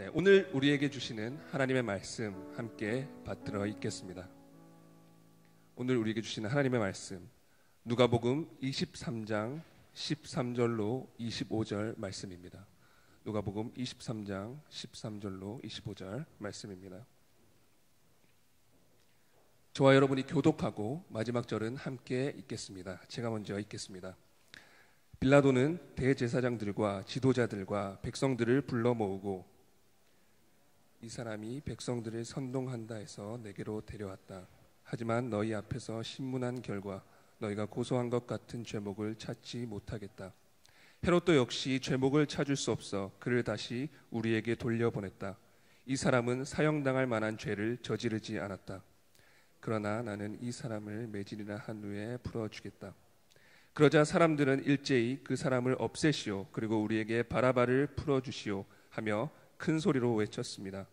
네, 오늘 우리에게 주시는 하나님의 말씀 함께 받들어 읽겠습니다. 오늘 우리에게 주시는 하나님의 말씀 누가복음 23장 13절로 25절 말씀입니다. 누가복음 23장 13절로 25절 말씀입니다. 저와 여러분이 교독하고 마지막 절은 함께 읽겠습니다. 제가 먼저 읽겠습니다. 빌라도는 대제사장들과 지도자들과 백성들을 불러 모으고 이 사람이 백성들을 선동한다 해서 내게로 데려왔다. 하지만 너희 앞에서 신문한 결과 너희가 고소한 것 같은 죄목을 찾지 못하겠다. 헤롯도 역시 죄목을 찾을 수 없어 그를 다시 우리에게 돌려보냈다. 이 사람은 사형당할 만한 죄를 저지르지 않았다. 그러나 나는 이 사람을 매질이나 한 후에 풀어주겠다. 그러자 사람들은 일제히 그 사람을 없애시오, 그리고 우리에게 바라바를 풀어주시오 하며 큰 소리로 외쳤습니다.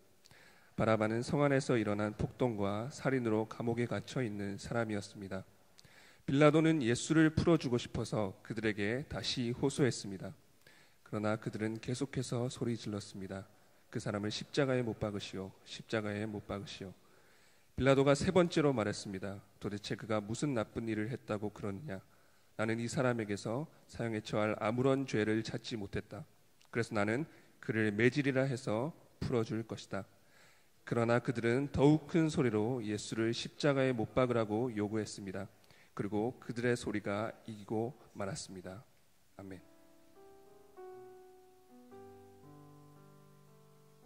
바라바는 성 안에서 일어난 폭동과 살인으로 감옥에 갇혀 있는 사람이었습니다. 빌라도는 예수를 풀어주고 싶어서 그들에게 다시 호소했습니다. 그러나 그들은 계속해서 소리 질렀습니다. 그 사람을 십자가에 못 박으시오, 십자가에 못 박으시오. 빌라도가 세 번째로 말했습니다. 도대체 그가 무슨 나쁜 일을 했다고 그러느냐? 나는 이 사람에게서 사형에 처할 아무런 죄를 찾지 못했다. 그래서 나는 그를 매질이라 해서 풀어줄 것이다. 그러나 그들은 더욱 큰 소리로 예수를 십자가에 못 박으라고 요구했습니다. 그리고 그들의 소리가 이기고 말았습니다. 아멘.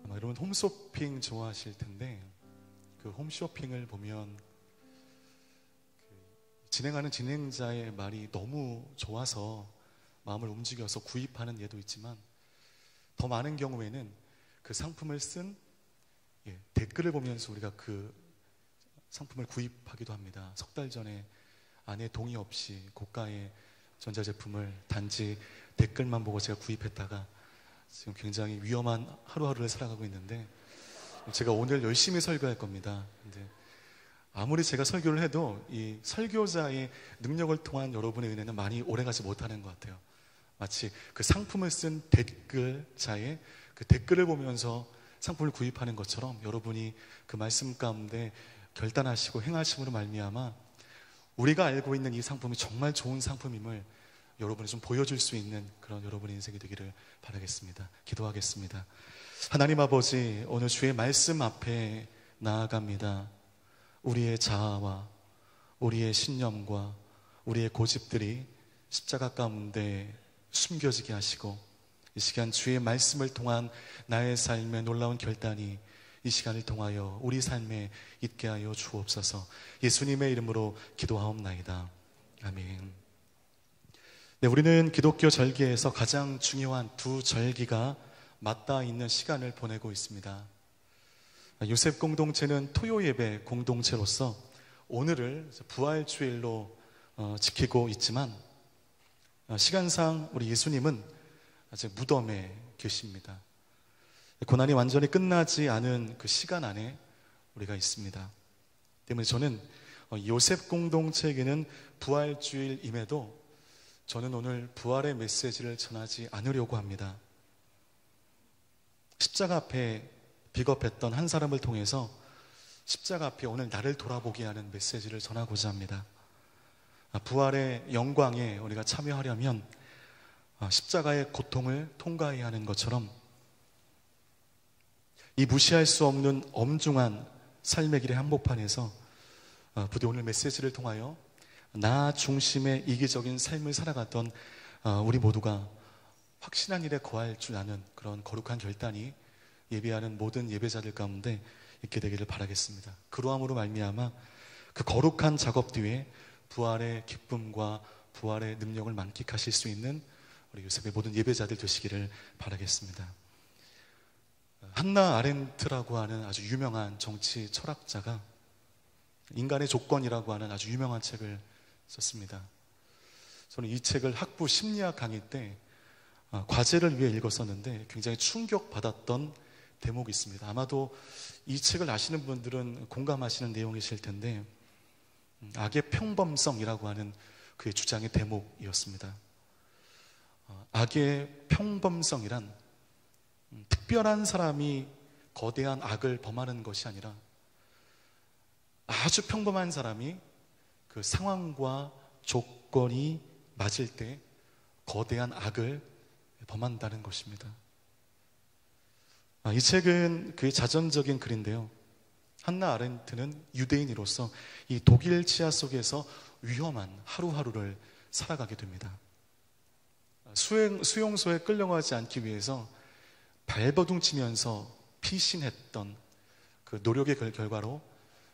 아마 여러분 홈쇼핑 좋아하실 텐데 그 홈쇼핑을 보면 진행하는 진행자의 말이 너무 좋아서 마음을 움직여서 구입하는 예도 있지만 더 많은 경우에는 그 상품을 쓴 댓글을 보면서 우리가 그 상품을 구입하기도 합니다. 석 달 전에 아내 동의 없이 고가의 전자제품을 단지 댓글만 보고 제가 구입했다가 지금 굉장히 위험한 하루하루를 살아가고 있는데 제가 오늘 열심히 설교할 겁니다. 근데 아무리 제가 설교를 해도 이 설교자의 능력을 통한 여러분의 은혜는 많이 오래가지 못하는 것 같아요. 마치 그 상품을 쓴 댓글자의 그 댓글을 보면서 상품을 구입하는 것처럼 여러분이 그 말씀 가운데 결단하시고 행하심으로 말미암아 우리가 알고 있는 이 상품이 정말 좋은 상품임을 여러분이 좀 보여줄 수 있는 그런 여러분의 인생이 되기를 바라겠습니다. 기도하겠습니다. 하나님 아버지, 오늘 주의 말씀 앞에 나아갑니다. 우리의 자아와 우리의 신념과 우리의 고집들이 십자가 가운데 숨겨지게 하시고 이 시간 주의 말씀을 통한 나의 삶의 놀라운 결단이 이 시간을 통하여 우리 삶에 있게 하여 주옵소서. 예수님의 이름으로 기도하옵나이다. 아멘. 네, 우리는 기독교 절기에서 가장 중요한 두 절기가 맞닿아 있는 시간을 보내고 있습니다. 요셉 공동체는 토요 예배 공동체로서 오늘을 부활주일로 지키고 있지만 시간상 우리 예수님은 아직 무덤에 계십니다. 고난이 완전히 끝나지 않은 그 시간 안에 우리가 있습니다. 때문에 저는 요셉 공동체에게는 부활주일임에도 저는 오늘 부활의 메시지를 전하지 않으려고 합니다. 십자가 앞에 비겁했던 한 사람을 통해서 십자가 앞에 오늘 나를 돌아보게 하는 메시지를 전하고자 합니다. 부활의 영광에 우리가 참여하려면 십자가의 고통을 통과해야 하는 것처럼 이 무시할 수 없는 엄중한 삶의 길의 한복판에서 부디 오늘 메시지를 통하여 나 중심의 이기적인 삶을 살아갔던 우리 모두가 확신한 일에 거할 줄 아는 그런 거룩한 결단이 예배하는 모든 예배자들 가운데 있게 되기를 바라겠습니다. 그러함으로 말미암아 그 거룩한 작업 뒤에 부활의 기쁨과 부활의 능력을 만끽하실 수 있는 우리 요셉의 모든 예배자들 되시기를 바라겠습니다. 한나 아렌트라고 하는 아주 유명한 정치 철학자가 인간의 조건이라고 하는 아주 유명한 책을 썼습니다. 저는 이 책을 학부 심리학 강의 때 과제를 위해 읽었었는데 굉장히 충격받았던 대목이 있습니다. 아마도 이 책을 아시는 분들은 공감하시는 내용이실 텐데 악의 평범성이라고 하는 그의 주장의 대목이었습니다. 악의 평범성이란 특별한 사람이 거대한 악을 범하는 것이 아니라 아주 평범한 사람이 그 상황과 조건이 맞을 때 거대한 악을 범한다는 것입니다. 이 책은 그의 자전적인 글인데요, 한나 아렌트는 유대인으로서 이 독일 치하 속에서 위험한 하루하루를 살아가게 됩니다. 수용소에 끌려가지 않기 위해서 발버둥 치면서 피신했던 그 노력의 결과로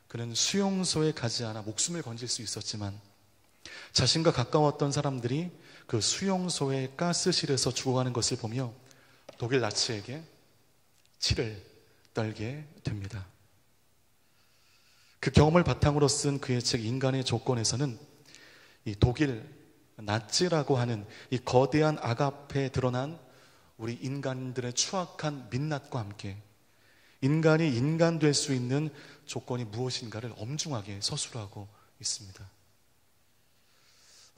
그는 수용소에 가지 않아 목숨을 건질 수 있었지만, 자신과 가까웠던 사람들이 그 수용소의 가스실에서 죽어가는 것을 보며 독일 나치에게 치를 떨게 됩니다. 그 경험을 바탕으로 쓴 그의 책 인간의 조건에서는 이 독일 나치라고 하는 이 거대한 악 앞에 드러난 우리 인간들의 추악한 민낯과 함께 인간이 인간 될 수 있는 조건이 무엇인가를 엄중하게 서술하고 있습니다.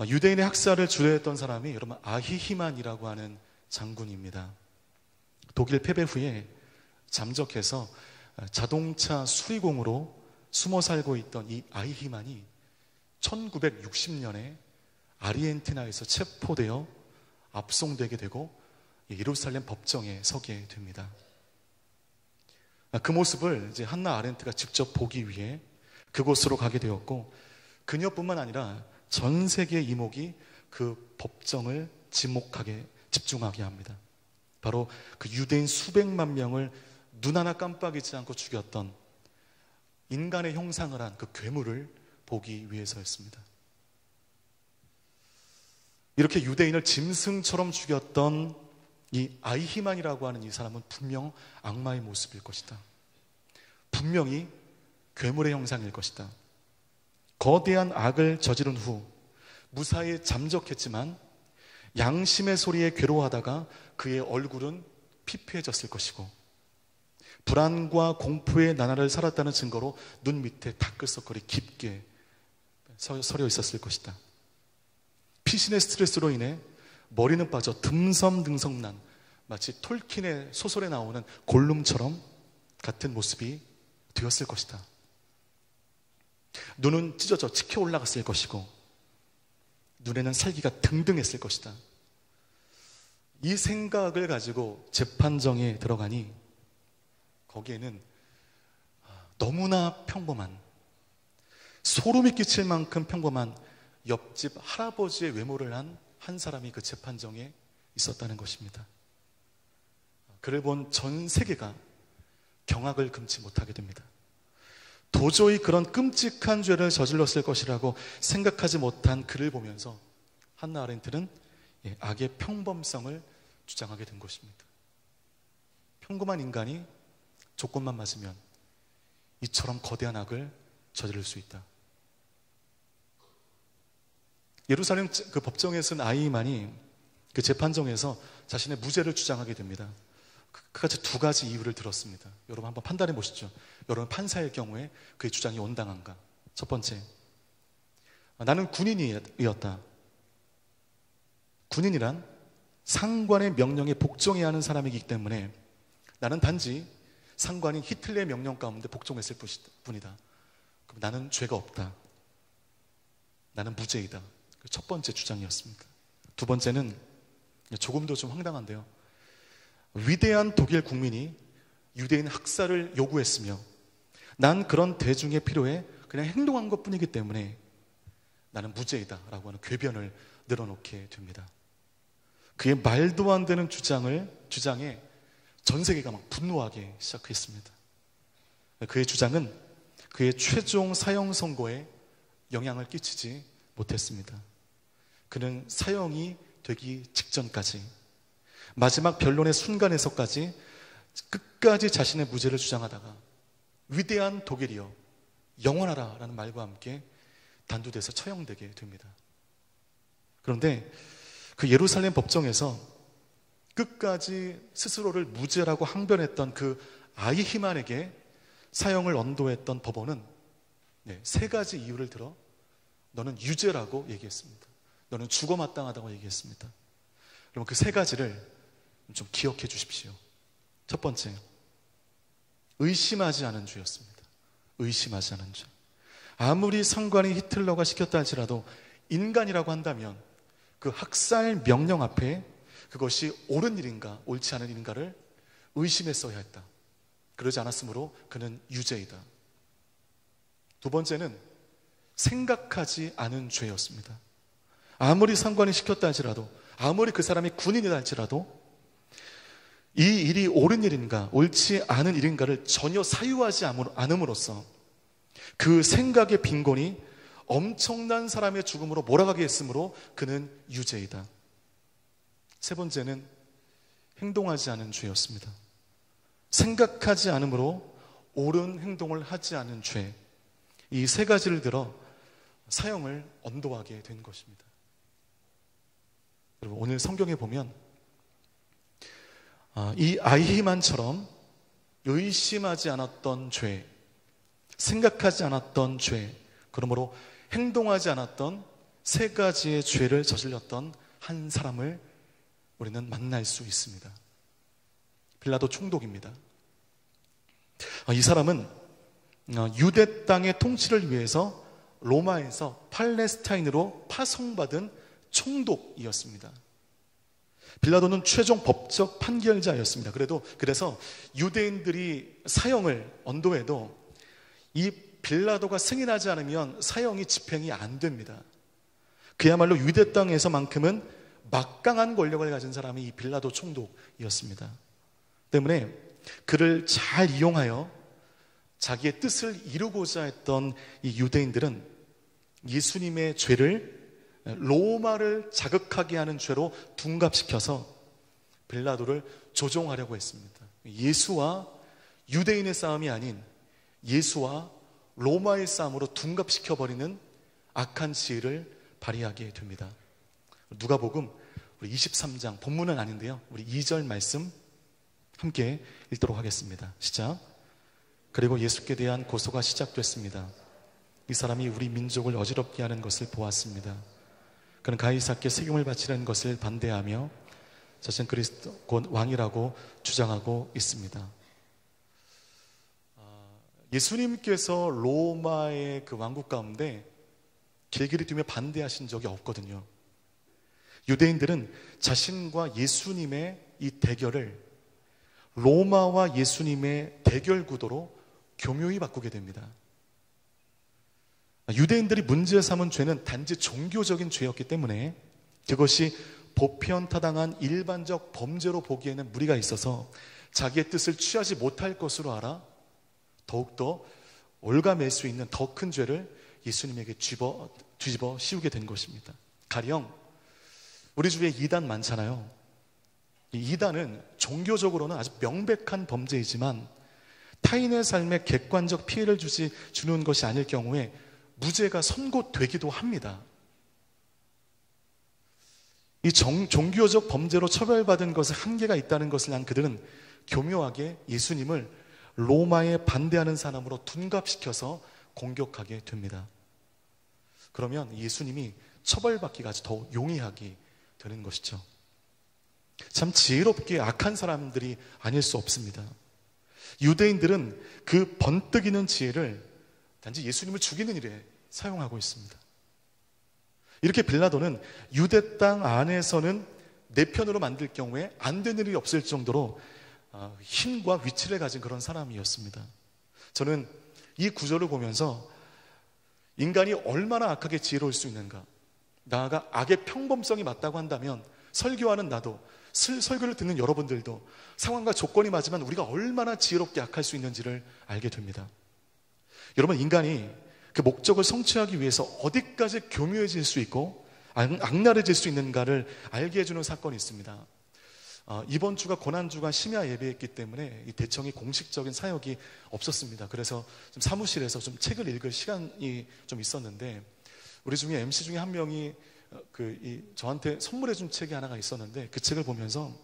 유대인의 학살을 주도했던 사람이 여러분 아히히만이라고 하는 장군입니다. 독일 패배 후에 잠적해서 자동차 수리공으로 숨어 살고 있던 이 아히히만이 1960년에 아르헨티나에서 체포되어 압송되게 되고 예루살렘 법정에 서게 됩니다. 그 모습을 이제 한나 아렌트가 직접 보기 위해 그곳으로 가게 되었고, 그녀뿐만 아니라 전 세계 이목이 그 법정을 집중하게 합니다. 바로 그 유대인 수백만 명을 눈 하나 깜빡이지 않고 죽였던 인간의 형상을 한 그 괴물을 보기 위해서였습니다. 이렇게 유대인을 짐승처럼 죽였던 이 아이히만이라고 하는 이 사람은 분명 악마의 모습일 것이다. 분명히 괴물의 형상일 것이다. 거대한 악을 저지른 후 무사히 잠적했지만 양심의 소리에 괴로워하다가 그의 얼굴은 피폐해졌을 것이고, 불안과 공포의 나날을 살았다는 증거로 눈 밑에 다크서클이 깊게 서려 있었을 것이다. 피신의 스트레스로 인해 머리는 빠져 듬성듬성난 마치 톨킨의 소설에 나오는 골룸처럼 같은 모습이 되었을 것이다. 눈은 찢어져 치켜 올라갔을 것이고 눈에는 살기가 등등했을 것이다. 이 생각을 가지고 재판정에 들어가니 거기에는 너무나 평범한, 소름이 끼칠 만큼 평범한 옆집 할아버지의 외모를 한 사람이 그 재판정에 있었다는 것입니다. 그를 본 전 세계가 경악을 금치 못하게 됩니다. 도저히 그런 끔찍한 죄를 저질렀을 것이라고 생각하지 못한 그를 보면서 한나 아렌트는 악의 평범성을 주장하게 된 것입니다. 평범한 인간이 조건만 맞으면 이처럼 거대한 악을 저지를 수 있다. 예루살렘 그 법정에 쓴 아이만이 그 재판정에서 자신의 무죄를 주장하게 됩니다. 그같이 두 가지 이유를 들었습니다. 여러분 한번 판단해 보시죠. 여러분 판사의 경우에 그의 주장이 온당한가? 첫 번째, 나는 군인이었다. 군인이란 상관의 명령에 복종해야 하는 사람이기 때문에 나는 단지 상관인 히틀러의 명령 가운데 복종했을 뿐이다. 그럼 나는 죄가 없다. 나는 무죄이다. 첫 번째 주장이었습니다. 두 번째는 조금도 좀 황당한데요, 위대한 독일 국민이 유대인 학살을 요구했으며 난 그런 대중의 필요에 그냥 행동한 것뿐이기 때문에 나는 무죄이다 라고 하는 궤변을 늘어놓게 됩니다. 그의 말도 안 되는 주장에 전 세계가 막 분노하기 시작했습니다. 그의 주장은 그의 최종 사형 선고에 영향을 끼치지 못했습니다. 그는 사형이 되기 직전까지, 마지막 변론의 순간에서까지 끝까지 자신의 무죄를 주장하다가 위대한 독일이여 영원하라 라는 말과 함께 단두대에서 처형되게 됩니다. 그런데 그 예루살렘 법정에서 끝까지 스스로를 무죄라고 항변했던 그 아이히만에게 사형을 언도했던 법원은 세 가지 이유를 들어 너는 유죄라고 얘기했습니다. 너는 죽어 마땅하다고 얘기했습니다. 여러분 그 세 가지를 좀 기억해 주십시오. 첫 번째, 의심하지 않은 죄였습니다. 의심하지 않은 죄. 아무리 상관이 히틀러가 시켰다 할지라도 인간이라고 한다면 그 학살 명령 앞에 그것이 옳은 일인가 옳지 않은 일인가를 의심했어야 했다. 그러지 않았으므로 그는 유죄이다. 두 번째는 생각하지 않은 죄였습니다. 아무리 상관이 시켰다 할지라도, 아무리 그 사람이 군인이다 할지라도 이 일이 옳은 일인가 옳지 않은 일인가를 전혀 사유하지 않음으로써 그 생각의 빈곤이 엄청난 사람의 죽음으로 몰아가게 했으므로 그는 유죄이다. 세 번째는 행동하지 않은 죄였습니다. 생각하지 않으므로 옳은 행동을 하지 않은 죄. 이 세 가지를 들어 사형을 언도하게 된 것입니다. 여러분, 오늘 성경에 보면 이 아히만처럼 의심하지 않았던 죄, 생각하지 않았던 죄, 그러므로 행동하지 않았던 세 가지의 죄를 저질렀던 한 사람을 우리는 만날 수 있습니다. 빌라도 총독입니다. 이 사람은 유대 땅의 통치를 위해서 로마에서 팔레스타인으로 파송받은 총독이었습니다. 빌라도는 최종 법적 판결자였습니다. 그래서 유대인들이 사형을 언도해도 이 빌라도가 승인하지 않으면 사형이 집행이 안 됩니다. 그야말로 유대 땅에서만큼은 막강한 권력을 가진 사람이 이 빌라도 총독이었습니다. 때문에 그를 잘 이용하여 자기의 뜻을 이루고자 했던 이 유대인들은 예수님의 죄를 로마를 자극하게 하는 죄로 둔갑시켜서 빌라도를 조종하려고 했습니다. 예수와 유대인의 싸움이 아닌 예수와 로마의 싸움으로 둔갑시켜버리는 악한 지혜를 발휘하게 됩니다. 누가복음 우리 23장, 본문은 아닌데요, 우리 2절 말씀 함께 읽도록 하겠습니다. 시작. 그리고 예수께 대한 고소가 시작됐습니다. 이 사람이 우리 민족을 어지럽게 하는 것을 보았습니다. 그는 가이사께 세금을 바치라는 것을 반대하며 자신 그리스도 곧 왕이라고 주장하고 있습니다. 예수님께서 로마의 그 왕국 가운데 길길이 뛰며 반대하신 적이 없거든요. 유대인들은 자신과 예수님의 이 대결을 로마와 예수님의 대결 구도로 교묘히 바꾸게 됩니다. 유대인들이 문제 삼은 죄는 단지 종교적인 죄였기 때문에 그것이 보편타당한 일반적 범죄로 보기에는 무리가 있어서 자기의 뜻을 취하지 못할 것으로 알아 더욱더 올가맬 수 있는 더 큰 죄를 예수님에게 뒤집어 씌우게 된 것입니다. 가령 우리 주위에 이단 많잖아요. 이 이단은 종교적으로는 아주 명백한 범죄이지만 타인의 삶에 객관적 피해를 주는 것이 아닐 경우에 무죄가 선고되기도 합니다. 이 종교적 범죄로 처벌받은 것에 한계가 있다는 것을 안 그들은 교묘하게 예수님을 로마에 반대하는 사람으로 둔갑시켜서 공격하게 됩니다. 그러면 예수님이 처벌받기가 더 용이하게 되는 것이죠. 참 지혜롭게 악한 사람들이 아닐 수 없습니다. 유대인들은 그 번뜩이는 지혜를 단지 예수님을 죽이는 일에 사용하고 있습니다. 이렇게 빌라도는 유대 땅 안에서는 내 편으로 만들 경우에 안 되는 일이 없을 정도로 힘과 위치를 가진 그런 사람이었습니다. 저는 이 구절을 보면서 인간이 얼마나 악하게 지혜로울 수 있는가, 나아가 악의 평범성이 맞다고 한다면 설교하는 나도, 설교를 듣는 여러분들도 상황과 조건이 맞으면 우리가 얼마나 지혜롭게 악할 수 있는지를 알게 됩니다. 여러분, 인간이 그 목적을 성취하기 위해서 어디까지 교묘해질 수 있고 악랄해질 수 있는가를 알게 해주는 사건이 있습니다. 이번 주가 고난주간 심야 예배였기 때문에 이 대청이 공식적인 사역이 없었습니다. 그래서 좀 사무실에서 좀 책을 읽을 시간이 좀 있었는데 우리 중에 MC 중에 한 명이 저한테 선물해 준 책이 하나가 있었는데 그 책을 보면서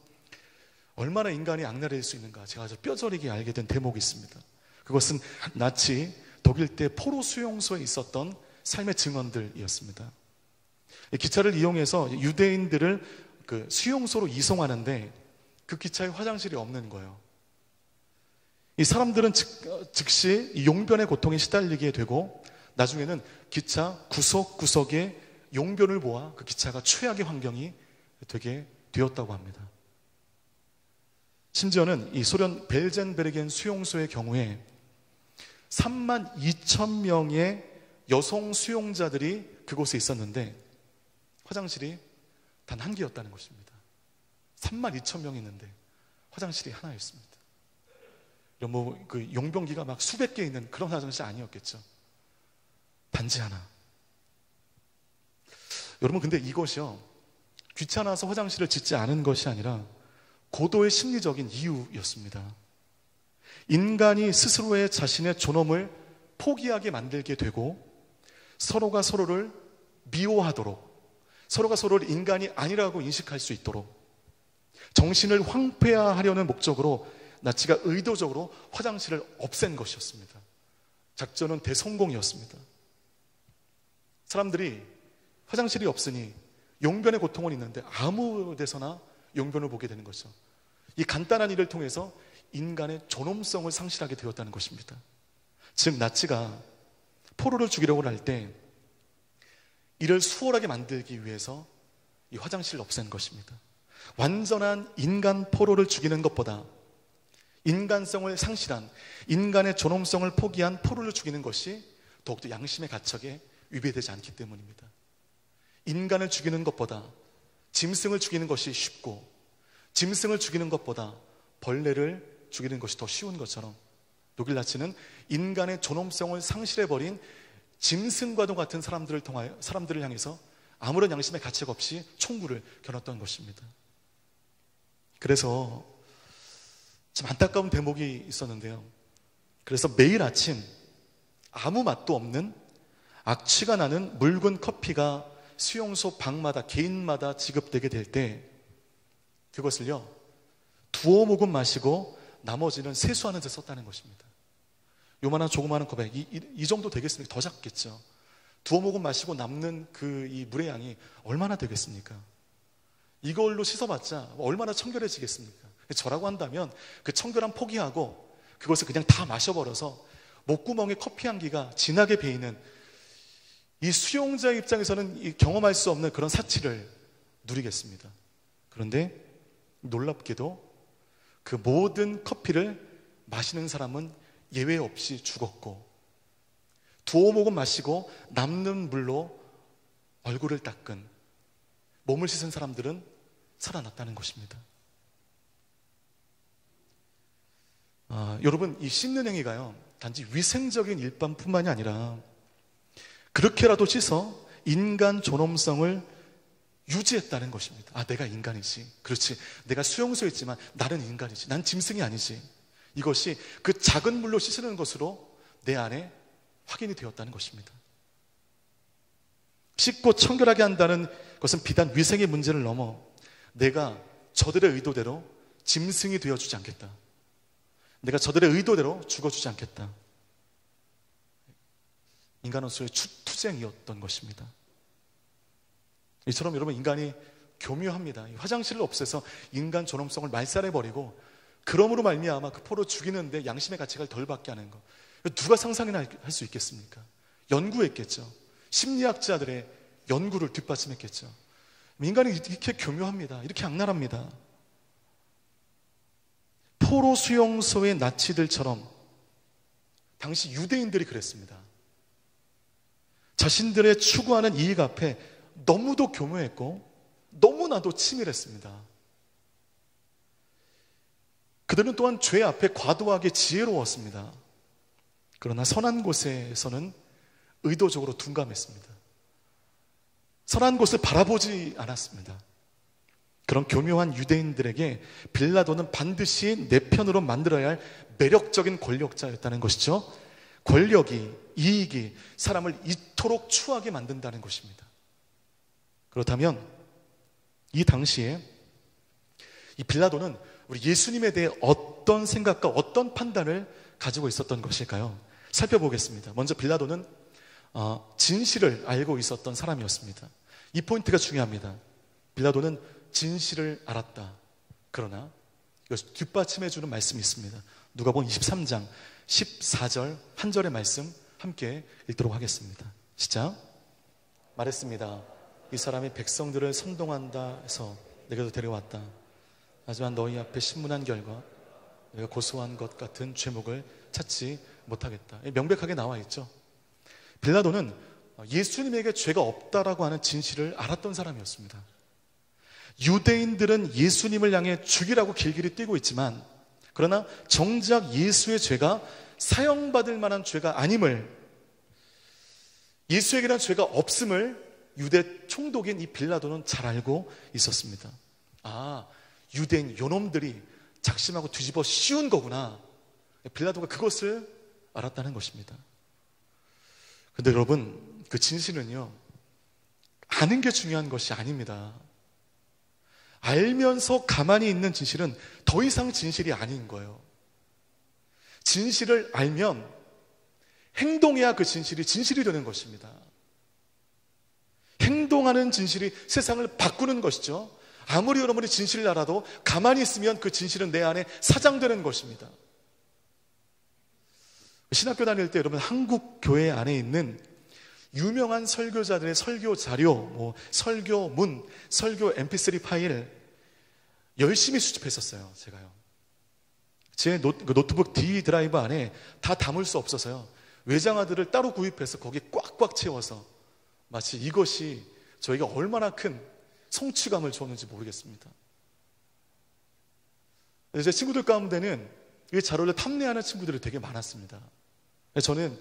얼마나 인간이 악랄해질 수 있는가 제가 아주 뼈저리게 알게 된 대목이 있습니다. 그것은 나치 독일 때 포로 수용소에 있었던 삶의 증언들이었습니다. 기차를 이용해서 유대인들을 그 수용소로 이송하는데 그 기차에 화장실이 없는 거예요. 이 사람들은 즉시 이 용변의 고통에 시달리게 되고 나중에는 기차 구석구석에 용변을 보아 그 기차가 최악의 환경이 되게 되었다고 합니다. 심지어는 이 소련 벨젠베르겐 수용소의 경우에 32,000명의 여성 수용자들이 그곳에 있었는데 화장실이 단 한 개였다는 것입니다. 32,000명이 있는데 화장실이 하나였습니다. 그 용변기가 막 수백 개 있는 그런 화장실 아니었겠죠. 단지 하나. 여러분, 근데 이것이요, 귀찮아서 화장실을 짓지 않은 것이 아니라 고도의 심리적인 이유였습니다. 인간이 스스로의 자신의 존엄을 포기하게 만들게 되고 서로가 서로를 미워하도록, 서로가 서로를 인간이 아니라고 인식할 수 있도록 정신을 황폐화하려는 목적으로 나치가 의도적으로 화장실을 없앤 것이었습니다. 작전은 대성공이었습니다. 사람들이 화장실이 없으니 용변의 고통은 있는데 아무 데서나 용변을 보게 되는 것이죠. 이 간단한 일을 통해서 인간의 존엄성을 상실하게 되었다는 것입니다. 즉 나치가 포로를 죽이려고 할 때 이를 수월하게 만들기 위해서 이 화장실을 없앤 것입니다. 완전한 인간 포로를 죽이는 것보다 인간성을 상실한, 인간의 존엄성을 포기한 포로를 죽이는 것이 더욱더 양심의 가책에 위배되지 않기 때문입니다. 인간을 죽이는 것보다 짐승을 죽이는 것이 쉽고 짐승을 죽이는 것보다 벌레를 죽이는 것이 더 쉬운 것처럼 독일 나치는 인간의 존엄성을 상실해버린 짐승과도 같은 사람들을 향해서 아무런 양심의 가책 없이 총구를 겨눴던 것입니다. 그래서 참 안타까운 대목이 있었는데요. 그래서 매일 아침 아무 맛도 없는 악취가 나는 묽은 커피가 수용소 방마다 개인마다 지급되게 될 때 그것을요, 두어 모금 마시고 나머지는 세수하는 데 썼다는 것입니다. 요만한 조그마한 컵에 이 정도 되겠습니까? 더 작겠죠. 두어 모금 마시고 남는 이 물의 양이 얼마나 되겠습니까? 이걸로 씻어봤자 얼마나 청결해지겠습니까? 저라고 한다면 그 청결함 포기하고 그것을 그냥 다 마셔버려서 목구멍에 커피 향기가 진하게 배이는 이 수용자 입장에서는 경험할 수 없는 그런 사치를 누리겠습니다. 그런데 놀랍게도 그 모든 커피를 마시는 사람은 예외 없이 죽었고 두어 모금 마시고 남는 물로 얼굴을 닦은, 몸을 씻은 사람들은 살아났다는 것입니다. 여러분, 이 씻는 행위가요, 단지 위생적인 일반뿐만이 아니라 그렇게라도 씻어 인간 존엄성을 유지했다는 것입니다. 내가 인간이지. 그렇지. 내가 수용소에 있지만 나는 인간이지. 난 짐승이 아니지. 이것이 그 작은 물로 씻는 것으로 내 안에 확인이 되었다는 것입니다. 씻고 청결하게 한다는 것은 비단 위생의 문제를 넘어 내가 저들의 의도대로 짐승이 되어주지 않겠다. 내가 저들의 의도대로 죽어주지 않겠다. 인간으로서의 투쟁이었던 것입니다. 이처럼 여러분, 인간이 교묘합니다. 화장실을 없애서 인간 존엄성을 말살해버리고 그러므로 말미암아 그 포로 죽이는데 양심의 가책을 덜 받게 하는 것, 누가 상상이나 할 수 있겠습니까? 연구했겠죠. 심리학자들의 연구를 뒷받침했겠죠. 인간이 이렇게 교묘합니다. 이렇게 악랄합니다. 포로 수용소의 나치들처럼 당시 유대인들이 그랬습니다. 자신들의 추구하는 이익 앞에 너무도 교묘했고 너무나도 치밀했습니다. 그들은 또한 죄 앞에 과도하게 지혜로웠습니다. 그러나 선한 곳에서는 의도적으로 둔감했습니다. 선한 곳을 바라보지 않았습니다. 그런 교묘한 유대인들에게 빌라도는 반드시 내 편으로 만들어야 할 매력적인 권력자였다는 것이죠. 권력이, 이익이 사람을 이토록 추하게 만든다는 것입니다. 그렇다면 이 당시에 이 빌라도는 우리 예수님에 대해 어떤 생각과 어떤 판단을 가지고 있었던 것일까요? 살펴보겠습니다. 먼저 빌라도는 진실을 알고 있었던 사람이었습니다. 이 포인트가 중요합니다. 빌라도는 진실을 알았다. 그러나 이것을 뒷받침해 주는 말씀이 있습니다. 누가복음 23장 14절 한 절의 말씀 함께 읽도록 하겠습니다. 시작. 말했습니다. 이 사람이 백성들을 선동한다 해서 내게도 데려왔다. 하지만 너희 앞에 신문한 결과 내가 고소한 것 같은 죄목을 찾지 못하겠다. 명백하게 나와 있죠. 빌라도는 예수님에게 죄가 없다라고 하는 진실을 알았던 사람이었습니다. 유대인들은 예수님을 향해 죽이라고 길길이 뛰고 있지만, 그러나 정작 예수의 죄가 사형받을 만한 죄가 아님을, 예수에게는 죄가 없음을 유대 총독인 이 빌라도는 잘 알고 있었습니다. 아, 유대인 요놈들이 작심하고 뒤집어 씌운 거구나. 빌라도가 그것을 알았다는 것입니다. 근데 여러분, 그 진실은요, 아는 게 중요한 것이 아닙니다. 알면서 가만히 있는 진실은 더 이상 진실이 아닌 거예요. 진실을 알면 행동해야 그 진실이 진실이 되는 것입니다. 행동하는 진실이 세상을 바꾸는 것이죠. 아무리 여러분이 진실을 알아도 가만히 있으면 그 진실은 내 안에 사장되는 것입니다. 신학교 다닐 때 여러분, 한국 교회 안에 있는 유명한 설교자들의 설교 자료, 설교문, 설교 mp3 파일 열심히 수집했었어요. 제가요. 제 노트북 D 드라이브 안에 다 담을 수 없어서요, 외장하드를 따로 구입해서 거기에 꽉꽉 채워서, 마치 이것이 저희가 얼마나 큰 성취감을 주었는지 모르겠습니다. 제 친구들 가운데는 이 자료를 탐내하는 친구들이 되게 많았습니다. 저는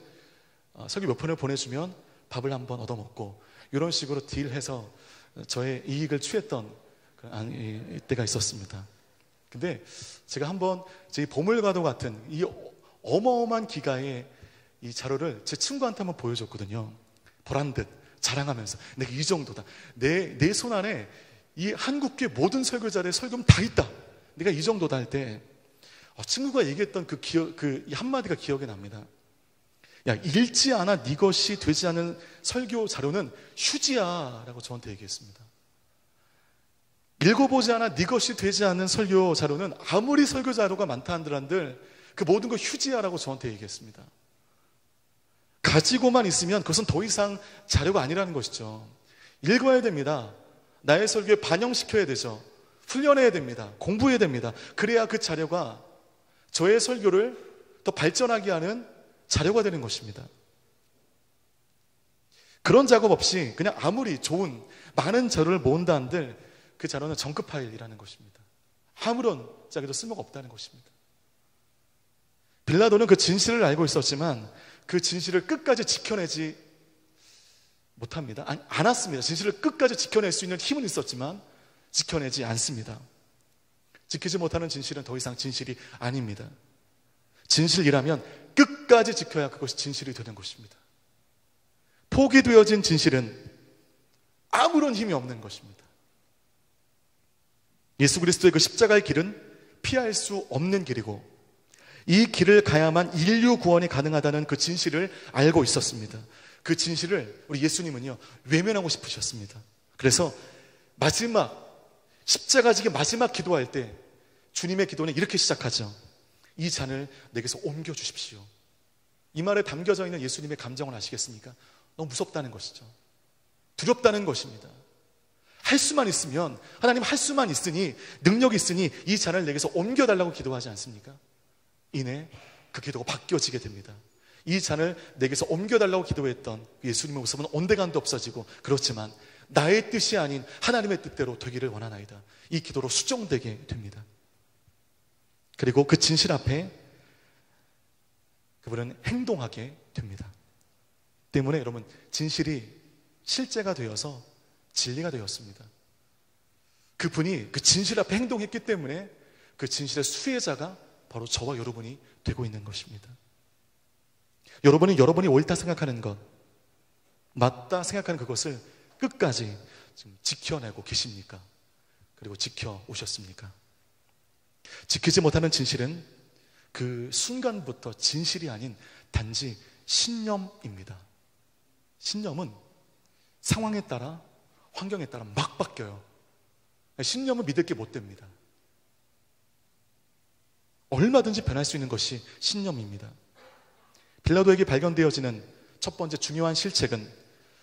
설교 몇 편을 보내주면 밥을 한번 얻어먹고 이런 식으로 딜해서 저의 이익을 취했던 때가 있었습니다. 근데 제가 한번 제 보물과도 같은 이 어마어마한 기가의 이 자료를 제 친구한테 한번 보여줬거든요. 보란 듯 자랑하면서, 내가 이 정도다. 내 손 안에 이 한국계 모든 설교자들의 설교는 다 있다. 내가 이 정도다 할 때 친구가 얘기했던 이 한마디가 기억이 납니다. 야, 읽지 않아 네 것이 되지 않은 설교 자료는 휴지야 라고 저한테 얘기했습니다. 읽어보지 않아 네 것이 되지 않은 설교 자료는 아무리 설교 자료가 많다 한들 그 모든 거 휴지야 라고 저한테 얘기했습니다. 가지고만 있으면 그것은 더 이상 자료가 아니라는 것이죠. 읽어야 됩니다. 나의 설교에 반영시켜야 되죠. 훈련해야 됩니다. 공부해야 됩니다. 그래야 그 자료가 저의 설교를 더 발전하게 하는 자료가 되는 것입니다. 그런 작업 없이 그냥 아무리 좋은 많은 자료를 모은다 한들 그 자료는 정크 파일이라는 것입니다. 아무런 짝에도 쓸모가 없다는 것입니다. 빌라도는 그 진실을 알고 있었지만 그 진실을 끝까지 지켜내지 못합니다. 않았습니다. 진실을 끝까지 지켜낼 수 있는 힘은 있었지만 지켜내지 않습니다. 지키지 못하는 진실은 더 이상 진실이 아닙니다. 진실이라면 끝까지 지켜야 그것이 진실이 되는 것입니다. 포기되어진 진실은 아무런 힘이 없는 것입니다. 예수 그리스도의 그 십자가의 길은 피할 수 없는 길이고, 이 길을 가야만 인류 구원이 가능하다는 그 진실을 알고 있었습니다. 그 진실을 우리 예수님은요, 외면하고 싶으셨습니다. 그래서 십자가 지기 마지막 기도할 때 주님의 기도는 이렇게 시작하죠. 이 잔을 내게서 옮겨주십시오. 이 말에 담겨져 있는 예수님의 감정을 아시겠습니까? 너무 무섭다는 것이죠. 두렵다는 것입니다. 할 수만 있으면, 하나님 할 수만 있으니, 능력이 있으니 이 잔을 내게서 옮겨달라고 기도하지 않습니까? 이내 그 기도가 바뀌어지게 됩니다. 이 잔을 내게서 옮겨달라고 기도했던 예수님의 모습은 온데간데 없어지고, 그렇지만 나의 뜻이 아닌 하나님의 뜻대로 되기를 원하나이다. 이 기도로 수정되게 됩니다. 그리고 그 진실 앞에 그분은 행동하게 됩니다. 때문에 여러분, 진실이 실제가 되어서 진리가 되었습니다. 그분이 그 진실 앞에 행동했기 때문에 그 진실의 수혜자가 바로 저와 여러분이 되고 있는 것입니다. 여러분이 옳다 생각하는 것, 맞다 생각하는 그것을 끝까지 지금 지켜내고 계십니까? 그리고 지켜오셨습니까? 지키지 못하는 진실은 그 순간부터 진실이 아닌 단지 신념입니다. 신념은 상황에 따라, 환경에 따라 막 바뀌어요. 신념을 믿을 게 못 됩니다. 얼마든지 변할 수 있는 것이 신념입니다. 빌라도에게 발견되어지는 첫 번째 중요한 실책은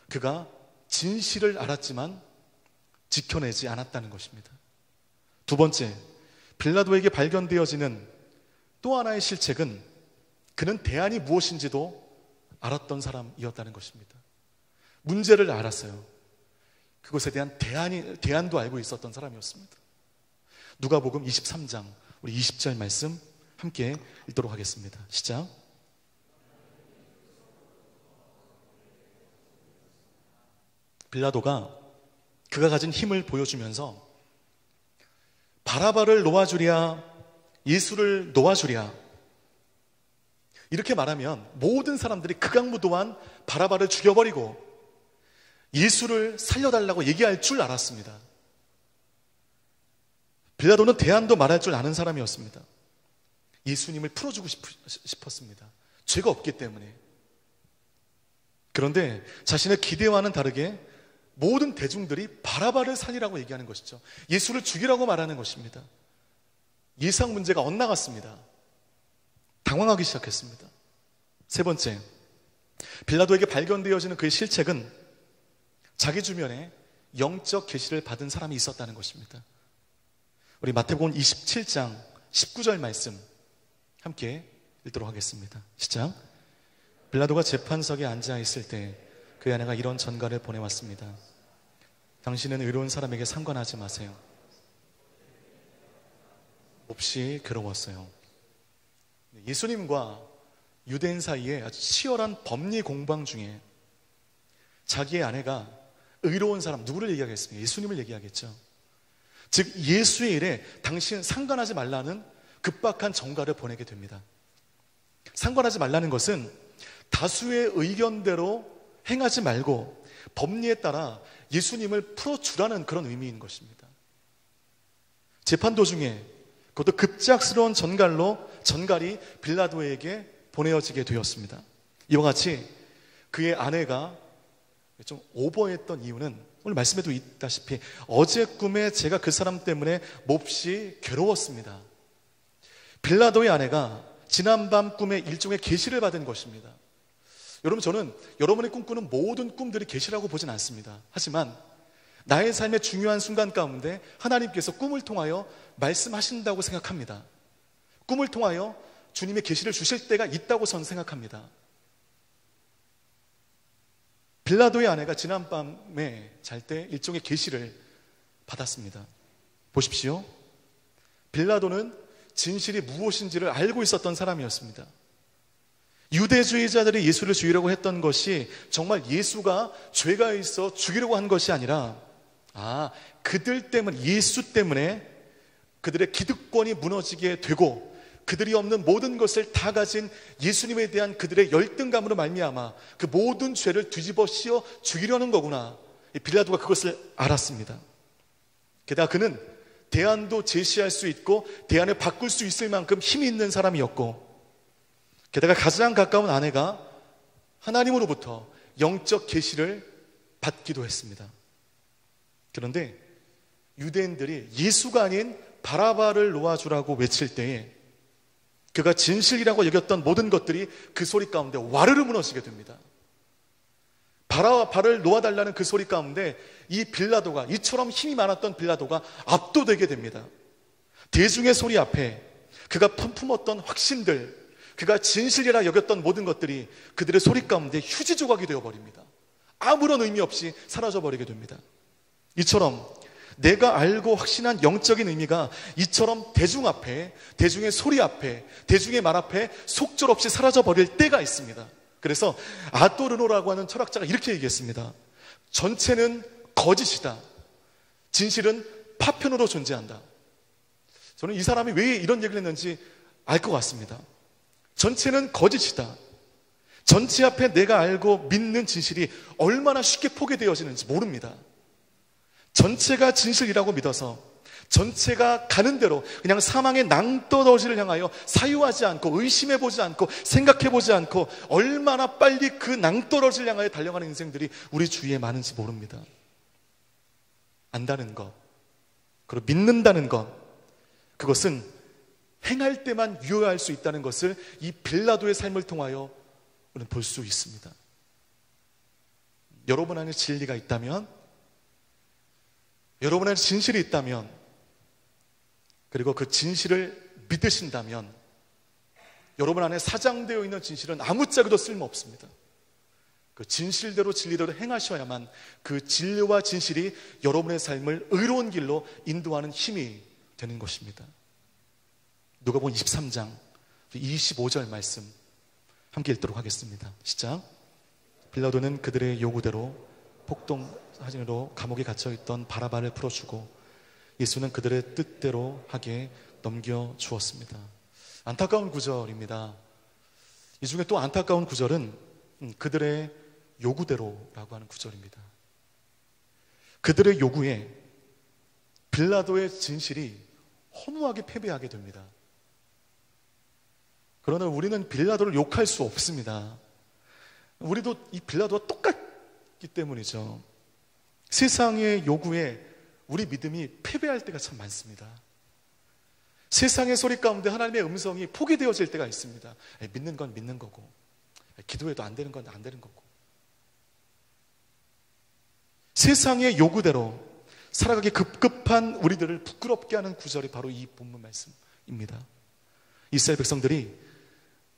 그가 진실을 알았지만 지켜내지 않았다는 것입니다. 두 번째, 빌라도에게 발견되어지는 또 하나의 실책은 그는 대안이 무엇인지도 알았던 사람이었다는 것입니다. 문제를 알았어요. 그것에 대한 대안도 알고 있었던 사람이었습니다. 누가복음 23장 우리 20절 말씀 함께 읽도록 하겠습니다. 시작. 빌라도가 그가 가진 힘을 보여주면서 바라바를 놓아주랴 예수를 놓아주랴 이렇게 말하면 모든 사람들이 극악무도한 바라바를 죽여버리고 예수를 살려달라고 얘기할 줄 알았습니다. 빌라도는 대안도 말할 줄 아는 사람이었습니다. 예수님을 풀어주고 싶었습니다. 죄가 없기 때문에. 그런데 자신의 기대와는 다르게 모든 대중들이 바라바를 살리라고 얘기하는 것이죠. 예수를 죽이라고 말하는 것입니다. 예상 문제가 엇나갔습니다. 당황하기 시작했습니다. 세 번째, 빌라도에게 발견되어지는 그의 실책은 자기 주변에 영적 계시를 받은 사람이 있었다는 것입니다. 우리 마태복음 27장 19절 말씀 함께 읽도록 하겠습니다. 시작. 빌라도가 재판석에 앉아 있을 때 그의 아내가 이런 전가를 보내왔습니다. 당신은 의로운 사람에게 상관하지 마세요. 몹시 괴로웠어요. 예수님과 유대인 사이에 아주 치열한 법리 공방 중에 자기의 아내가 의로운 사람, 누구를 얘기하겠습니까? 예수님을 얘기하겠죠. 즉 예수의 일에 당신 상관하지 말라는 급박한 전가를 보내게 됩니다. 상관하지 말라는 것은 다수의 의견대로 행하지 말고 법리에 따라 예수님을 풀어주라는 그런 의미인 것입니다. 재판 도중에 그것도 급작스러운 전갈이 빌라도에게 보내어지게 되었습니다. 이와 같이 그의 아내가 좀 오버했던 이유는 오늘 말씀에도 있다시피 어제 꿈에 제가 그 사람 때문에 몹시 괴로웠습니다. 빌라도의 아내가 지난밤 꿈에 일종의 계시를 받은 것입니다. 여러분, 저는 여러분이 꿈꾸는 모든 꿈들이 계시라고 보진 않습니다. 하지만 나의 삶의 중요한 순간 가운데 하나님께서 꿈을 통하여 말씀하신다고 생각합니다. 꿈을 통하여 주님의 계시를 주실 때가 있다고 저는 생각합니다. 빌라도의 아내가 지난밤에 잘 때 일종의 계시를 받았습니다. 보십시오. 빌라도는 진실이 무엇인지를 알고 있었던 사람이었습니다. 유대주의자들이 예수를 죽이려고 했던 것이 정말 예수가 죄가 있어 죽이려고 한 것이 아니라 그들 때문에, 예수 때문에 그들의 기득권이 무너지게 되고 그들이 없는 모든 것을 다 가진 예수님에 대한 그들의 열등감으로 말미암아 그 모든 죄를 뒤집어 씌워 죽이려는 거구나. 빌라도가 그것을 알았습니다. 게다가 그는 대안도 제시할 수 있고 대안을 바꿀 수 있을 만큼 힘이 있는 사람이었고, 게다가 가장 가까운 아내가 하나님으로부터 영적 계시를 받기도 했습니다. 그런데 유대인들이 예수가 아닌 바라바를 놓아주라고 외칠 때에 그가 진실이라고 여겼던 모든 것들이 그 소리 가운데 와르르 무너지게 됩니다. 바라바를 놓아달라는 그 소리 가운데 이 빌라도가, 이처럼 힘이 많았던 빌라도가 압도되게 됩니다. 대중의 소리 앞에 그가 품었던 확신들, 그가 진실이라 여겼던 모든 것들이 그들의 소리 가운데 휴지 조각이 되어버립니다. 아무런 의미 없이 사라져버리게 됩니다. 이처럼 내가 알고 확신한 영적인 의미가 이처럼 대중 앞에, 대중의 소리 앞에, 대중의 말 앞에 속절없이 사라져버릴 때가 있습니다. 그래서 아도르노라고 하는 철학자가 이렇게 얘기했습니다. 전체는 거짓이다. 진실은 파편으로 존재한다. 저는 이 사람이 왜 이런 얘기를 했는지 알 것 같습니다. 전체는 거짓이다. 전체 앞에 내가 알고 믿는 진실이 얼마나 쉽게 포기되어지는지 모릅니다. 전체가 진실이라고 믿어서 전체가 가는 대로 그냥 사망의 낭떠러지를 향하여 사유하지 않고 의심해보지 않고 생각해보지 않고 얼마나 빨리 그 낭떠러지를 향하여 달려가는 인생들이 우리 주위에 많은지 모릅니다. 안다는 것, 그리고 믿는다는 것, 그것은 행할 때만 유효할 수 있다는 것을 이 빌라도의 삶을 통하여 우리는 볼 수 있습니다. 여러분 안에 진리가 있다면, 여러분 안에 진실이 있다면, 그리고 그 진실을 믿으신다면 여러분 안에 사장되어 있는 진실은 아무짝에도 쓸모없습니다. 그 진실대로 진리대로 행하셔야만 그 진리와 진실이 여러분의 삶을 의로운 길로 인도하는 힘이 되는 것입니다. 누가복음 23장 25절 말씀 함께 읽도록 하겠습니다. 시작. 빌라도는 그들의 요구대로 폭동사진으로 감옥에 갇혀있던 바라바를 풀어주고 예수는 그들의 뜻대로 하게 넘겨주었습니다. 안타까운 구절입니다. 이 중에 또 안타까운 구절은 그들의 요구대로라고 하는 구절입니다. 그들의 요구에 빌라도의 진실이 허무하게 패배하게 됩니다. 그러나 우리는 빌라도를 욕할 수 없습니다. 우리도 이 빌라도와 똑같기 때문이죠. 세상의 요구에 우리 믿음이 패배할 때가 참 많습니다. 세상의 소리 가운데 하나님의 음성이 포기되어질 때가 있습니다. 믿는 건 믿는 거고, 기도해도 안 되는 건 안 되는 거고, 세상의 요구대로 살아가기 급급한 우리들을 부끄럽게 하는 구절이 바로 이 본문 말씀입니다. 이스라엘 백성들이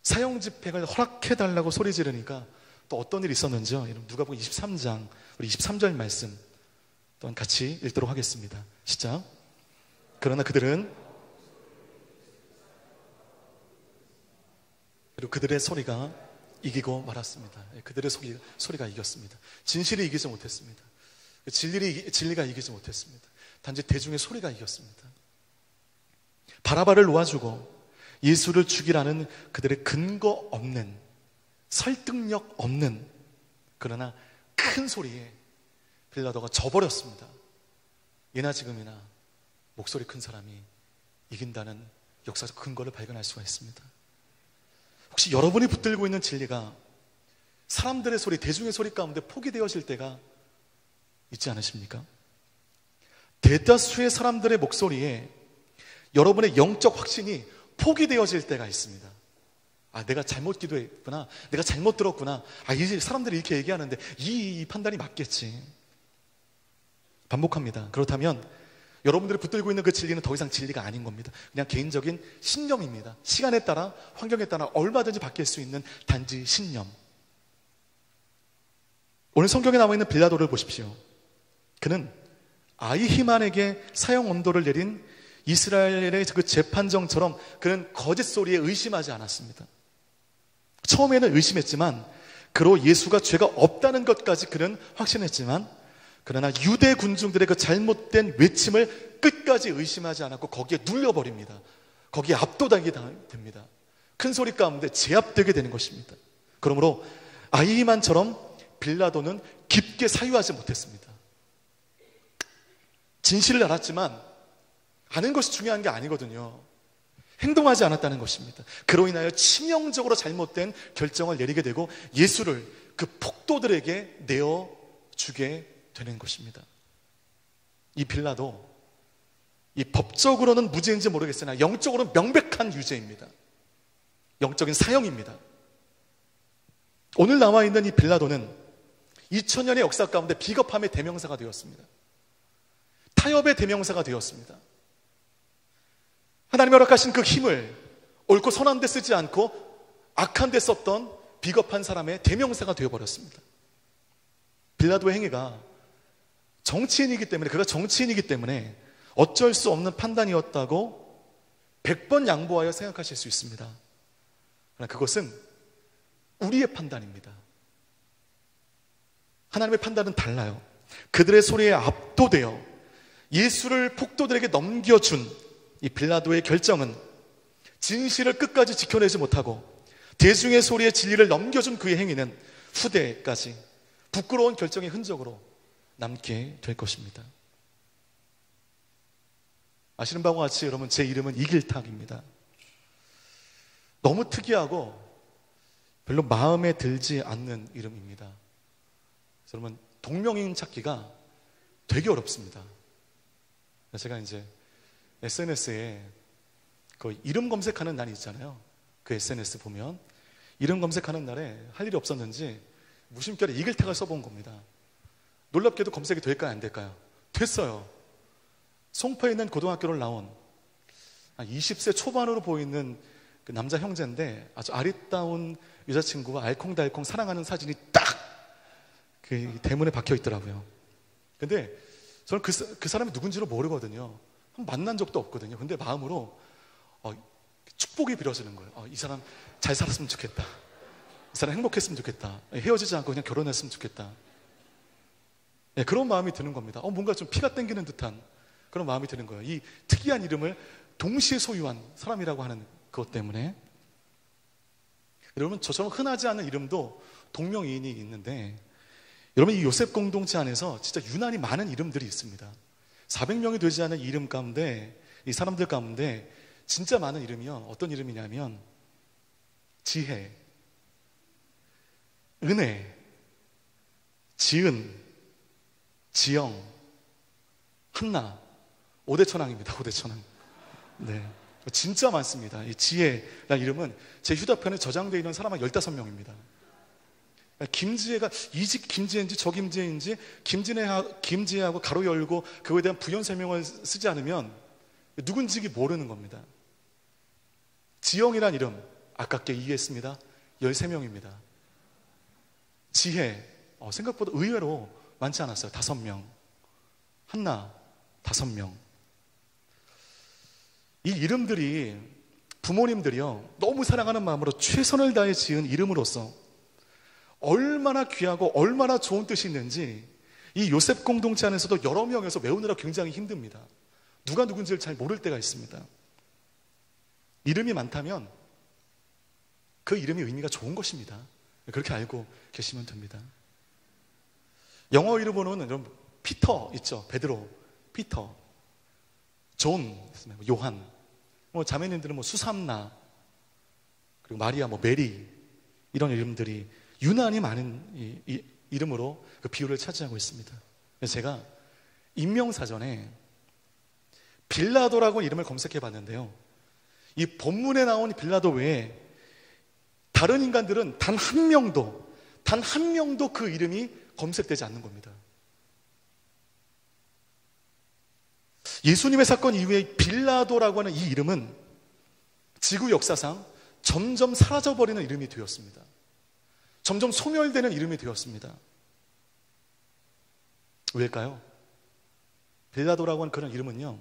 사형 집행을 허락해달라고 소리 지르니까 또 어떤 일이 있었는지요? 누가복음 23장 우리 23절 말씀 또한 같이 읽도록 하겠습니다. 시작. 그러나 그들은, 그리고 그들의 소리가 이기고 말았습니다. 그들의 소리가 이겼습니다. 진실이 이기지 못했습니다. 진리가 이기지 못했습니다. 단지 대중의 소리가 이겼습니다. 바라바를 놓아주고 예수를 죽이라는 그들의 근거 없는, 설득력 없는, 그러나 큰 소리에 빌라도가 져버렸습니다. 예나 지금이나 목소리 큰 사람이 이긴다는 역사적 근거를 발견할 수가 있습니다. 혹시 여러분이 붙들고 있는 진리가 사람들의 소리, 대중의 소리 가운데 포기되어질 때가 있지 않으십니까? 대다수의 사람들의 목소리에 여러분의 영적 확신이 포기되어질 때가 있습니다. 내가 잘못 기도했구나, 내가 잘못 들었구나, 이제 사람들이 이렇게 얘기하는데 이 판단이 맞겠지. 반복합니다. 그렇다면 여러분들이 붙들고 있는 그 진리는 더 이상 진리가 아닌 겁니다. 그냥 개인적인 신념입니다. 시간에 따라, 환경에 따라 얼마든지 바뀔 수 있는 단지 신념. 오늘 성경에 나와 있는 빌라도를 보십시오. 그는 아히만에게 사형 언도를 내린 이스라엘의 그 재판정처럼 그는 거짓 소리에 의심하지 않았습니다. 처음에는 의심했지만, 그로 예수가 죄가 없다는 것까지 그는 확신했지만, 그러나 유대 군중들의 그 잘못된 외침을 끝까지 의심하지 않았고 거기에 눌려버립니다. 거기에 압도당하게 됩니다. 큰 소리 가운데 제압되게 되는 것입니다. 그러므로 아히만처럼 빌라도는 깊게 사유하지 못했습니다. 진실을 알았지만 아는 것이 중요한 게 아니거든요. 행동하지 않았다는 것입니다. 그로 인하여 치명적으로 잘못된 결정을 내리게 되고 예수를 그 폭도들에게 내어주게 되는 것입니다. 이 빌라도, 이 법적으로는 무죄인지 모르겠으나 영적으로는 명백한 유죄입니다. 영적인 사형입니다. 오늘 나와 있는 이 빌라도는 2000년의 역사 가운데 비겁함의 대명사가 되었습니다. 타협의 대명사가 되었습니다. 하나님이 허락하신 그 힘을 옳고 선한 데 쓰지 않고 악한 데 썼던 비겁한 사람의 대명사가 되어버렸습니다. 빌라도의 행위가 정치인이기 때문에, 그가 정치인이기 때문에 어쩔 수 없는 판단이었다고 100번 양보하여 생각하실 수 있습니다. 그러나 그것은 우리의 판단입니다. 하나님의 판단은 달라요. 그들의 소리에 압도되어 예수를 폭도들에게 넘겨준 이 빌라도의 결정은 진실을 끝까지 지켜내지 못하고 대중의 소리에 진리를 넘겨준 그의 행위는 후대까지 부끄러운 결정의 흔적으로 남게 될 것입니다. 아시는 바와 같이 여러분, 제 이름은 이길탁입니다. 너무 특이하고 별로 마음에 들지 않는 이름입니다. 여러분, 동명이인 찾기가 되게 어렵습니다. 제가 이제 SNS에 그 이름 검색하는 날이 있잖아요. 그 SNS 보면 이름 검색하는 날에 할 일이 없었는지 무심결에 이글택을 써본 겁니다. 놀랍게도 검색이 될까요? 안 될까요? 됐어요. 송파에 있는 고등학교를 나온 20세 초반으로 보이는 그 남자 형제인데 아주 아리따운 여자친구와 알콩달콩 사랑하는 사진이 딱 그 대문에 박혀 있더라고요. 근데 저는 그 사람이 누군지를 모르거든요. 만난 적도 없거든요. 근데 마음으로 축복이 빌어지는 거예요. 이 사람 잘 살았으면 좋겠다. 이 사람 행복했으면 좋겠다. 헤어지지 않고 그냥 결혼했으면 좋겠다. 네, 그런 마음이 드는 겁니다. 뭔가 좀 피가 땡기는 듯한 그런 마음이 드는 거예요. 이 특이한 이름을 동시에 소유한 사람이라고 하는 그것 때문에. 여러분, 저처럼 흔하지 않은 이름도 동명이인이 있는데, 여러분, 이 요셉 공동체 안에서 진짜 유난히 많은 이름들이 있습니다. 400명이 되지 않은 이름 가운데, 이 사람들 가운데 진짜 많은 이름이요. 어떤 이름이냐면 지혜, 은혜, 지은, 지영, 한나, 오대천왕입니다. 오대천왕. 네, 진짜 많습니다. 이 지혜라는 이름은 제 휴대폰에 저장되어 있는 사람 한 15명입니다. 김지혜가 이 집 김지혜인지 저 김지혜인지 김지혜하고 가로 열고 그거에 대한 부연 설명을 쓰지 않으면 누군지 모르는 겁니다. 지영이란 이름 아깝게 이해했습니다. 13명입니다. 지혜 생각보다 의외로 많지 않았어요. 5명. 한나 5명. 이 이름들이 부모님들이요 너무 사랑하는 마음으로 최선을 다해 지은 이름으로서 얼마나 귀하고 얼마나 좋은 뜻이 있는지 이 요셉 공동체 안에서도 여러 명에서 외우느라 굉장히 힘듭니다. 누가 누군지를 잘 모를 때가 있습니다. 이름이 많다면 그 이름이 의미가 좋은 것입니다. 그렇게 알고 계시면 됩니다. 영어 이름으로는 여러분 피터 있죠. 베드로, 피터, 존, 요한, 자매님들은 수삼나, 그리고 마리아, 메리 이런 이름들이 유난히 많은 이름으로 그 비율을 차지하고 있습니다. 그래서 제가 인명사전에 빌라도라고 이름을 검색해 봤는데요. 이 본문에 나온 빌라도 외에 다른 인간들은 단 한 명도 그 이름이 검색되지 않는 겁니다. 예수님의 사건 이후에 빌라도라고 하는 이 이름은 지구 역사상 점점 사라져버리는 이름이 되었습니다. 점점 소멸되는 이름이 되었습니다. 왜일까요? 빌라도라고 하는 그런 이름은요,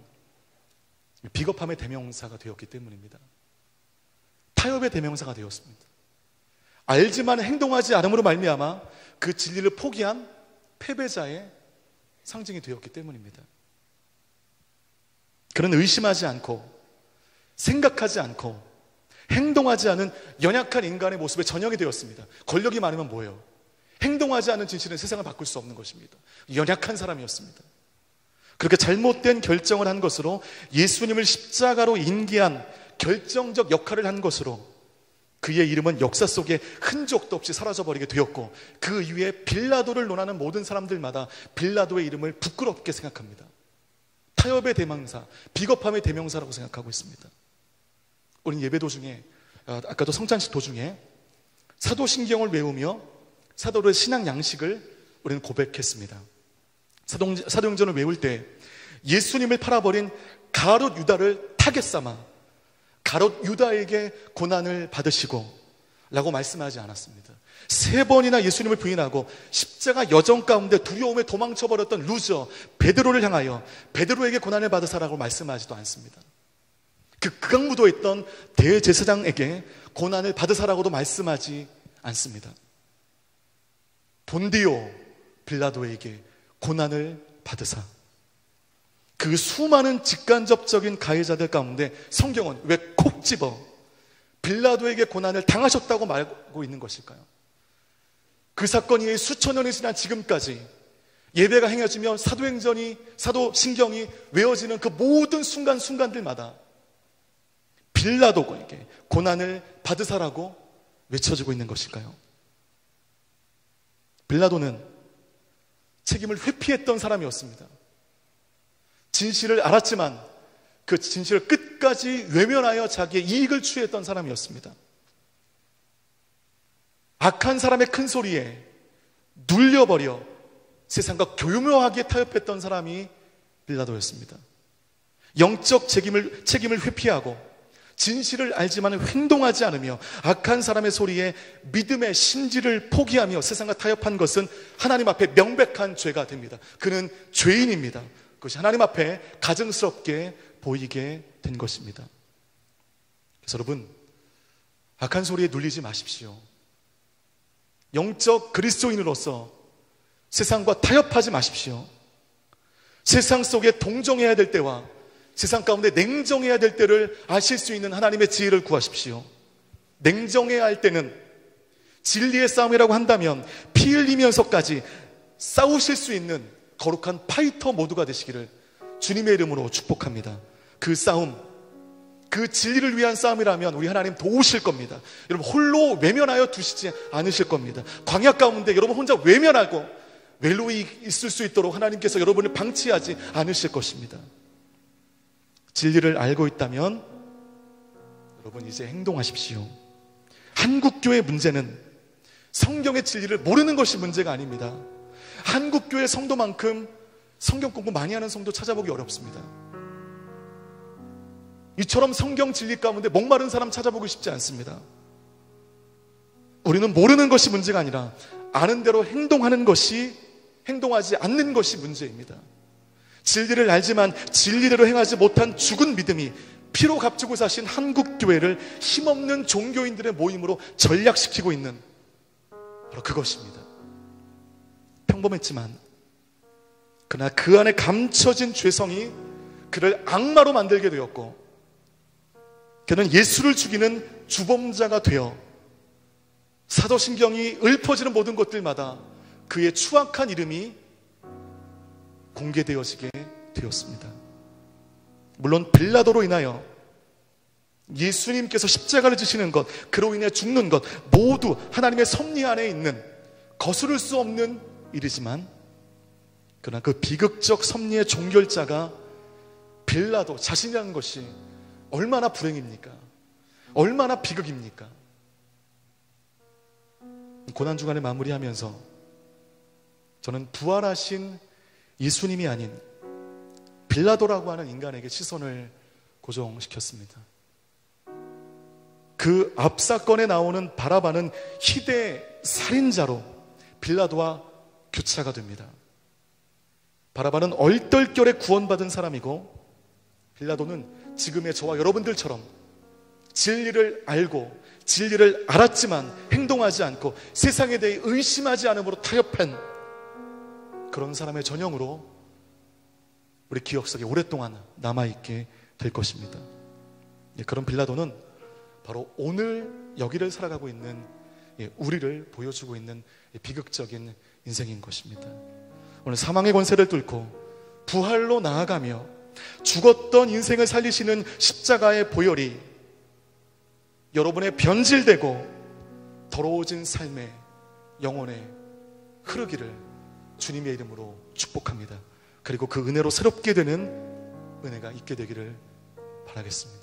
비겁함의 대명사가 되었기 때문입니다. 타협의 대명사가 되었습니다. 알지만 행동하지 않음으로 말미암아 그 진리를 포기한 패배자의 상징이 되었기 때문입니다. 그런 의심하지 않고 생각하지 않고 행동하지 않은 연약한 인간의 모습에 전형이 되었습니다. 권력이 많으면 뭐예요? 행동하지 않은 진실은 세상을 바꿀 수 없는 것입니다. 연약한 사람이었습니다. 그렇게 잘못된 결정을 한 것으로 예수님을 십자가로 인계한 결정적 역할을 한 것으로 그의 이름은 역사 속에 흔적도 없이 사라져버리게 되었고, 그 이후에 빌라도를 논하는 모든 사람들마다 빌라도의 이름을 부끄럽게 생각합니다. 타협의 대명사, 비겁함의 대명사라고 생각하고 있습니다. 우리는 예배 도중에, 아까도 성찬식 도중에 사도신경을 외우며 사도의 신앙 양식을 우리는 고백했습니다. 사도행전을 외울 때 예수님을 팔아버린 가롯 유다를 타겟 삼아 가롯 유다에게 고난을 받으시고 라고 말씀하지 않았습니다. 3번이나 예수님을 부인하고 십자가 여정 가운데 두려움에 도망쳐버렸던 루저 베드로를 향하여 베드로에게 고난을 받으사라고 말씀하지도 않습니다. 그 극악무도에 있던 대제사장에게 고난을 받으사라고도 말씀하지 않습니다. 본디오 빌라도에게 고난을 받으사. 그 수많은 직간접적인 가해자들 가운데 성경은 왜 콕 집어 빌라도에게 고난을 당하셨다고 말하고 있는 것일까요? 그 사건이 수천 년이 지난 지금까지 예배가 행해지며 사도신경이 외워지는 그 모든 순간들마다 빌라도에게 고난을 받으사라고 외쳐지고 있는 것일까요? 빌라도는 책임을 회피했던 사람이었습니다. 진실을 알았지만 그 진실을 끝까지 외면하여 자기의 이익을 취했던 사람이었습니다. 악한 사람의 큰 소리에 눌려버려 세상과 교묘하게 타협했던 사람이 빌라도였습니다. 영적 책임을 회피하고 진실을 알지만 행동하지 않으며 악한 사람의 소리에 믿음의 신지를 포기하며 세상과 타협한 것은 하나님 앞에 명백한 죄가 됩니다. 그는 죄인입니다. 그것이 하나님 앞에 가증스럽게 보이게 된 것입니다. 그래서 여러분, 악한 소리에 눌리지 마십시오. 영적 그리스도인으로서 세상과 타협하지 마십시오. 세상 속에 동정해야 될 때와 세상 가운데 냉정해야 될 때를 아실 수 있는 하나님의 지혜를 구하십시오. 냉정해야 할 때는 진리의 싸움이라고 한다면 피 흘리면서까지 싸우실 수 있는 거룩한 파이터 모두가 되시기를 주님의 이름으로 축복합니다. 그 싸움, 그 진리를 위한 싸움이라면 우리 하나님 도우실 겁니다. 여러분 홀로 외면하여 두시지 않으실 겁니다. 광야 가운데 여러분 혼자 외면하고 멜로이 있을 수 있도록 하나님께서 여러분을 방치하지 않으실 것입니다. 진리를 알고 있다면 여러분 이제 행동하십시오. 한국교회 문제는 성경의 진리를 모르는 것이 문제가 아닙니다. 한국교회 성도만큼 성경 공부 많이 하는 성도 찾아보기 어렵습니다. 이처럼 성경 진리 가운데 목마른 사람 찾아보기 쉽지 않습니다. 우리는 모르는 것이 문제가 아니라 아는 대로 행동하지 않는 것이 문제입니다. 진리를 알지만 진리대로 행하지 못한 죽은 믿음이 피로 값주고 사신 한국교회를 힘없는 종교인들의 모임으로 전락시키고 있는 바로 그것입니다. 평범했지만 그러나 그 안에 감춰진 죄성이 그를 악마로 만들게 되었고 그는 예수를 죽이는 주범자가 되어 사도신경이 읊어지는 모든 것들마다 그의 추악한 이름이 공개되어지게 되었습니다. 물론 빌라도로 인하여 예수님께서 십자가를 지시는 것, 그로 인해 죽는 것 모두 하나님의 섭리 안에 있는 거스를 수 없는 일이지만 그러나 그 비극적 섭리의 종결자가 빌라도 자신이라는 것이 얼마나 불행입니까? 얼마나 비극입니까? 고난주간을 마무리하면서 저는 부활하신 예수님이 아닌 빌라도라고 하는 인간에게 시선을 고정시켰습니다. 그 앞 사건에 나오는 바라바는 희대 살인자로 빌라도와 교차가 됩니다. 바라바는 얼떨결에 구원받은 사람이고 빌라도는 지금의 저와 여러분들처럼 진리를 알고 진리를 알았지만 행동하지 않고 세상에 대해 의심하지 않음으로 타협한 그런 사람의 전형으로 우리 기억 속에 오랫동안 남아있게 될 것입니다. 그런 빌라도는 바로 오늘 여기를 살아가고 있는 우리를 보여주고 있는 비극적인 인생인 것입니다. 오늘 사망의 권세를 뚫고 부활로 나아가며 죽었던 인생을 살리시는 십자가의 보혈이 여러분의 변질되고 더러워진 삶의 영혼에 흐르기를 주님의 이름으로 축복합니다. 그리고 그 은혜로 새롭게 되는 은혜가 있게 되기를 바라겠습니다.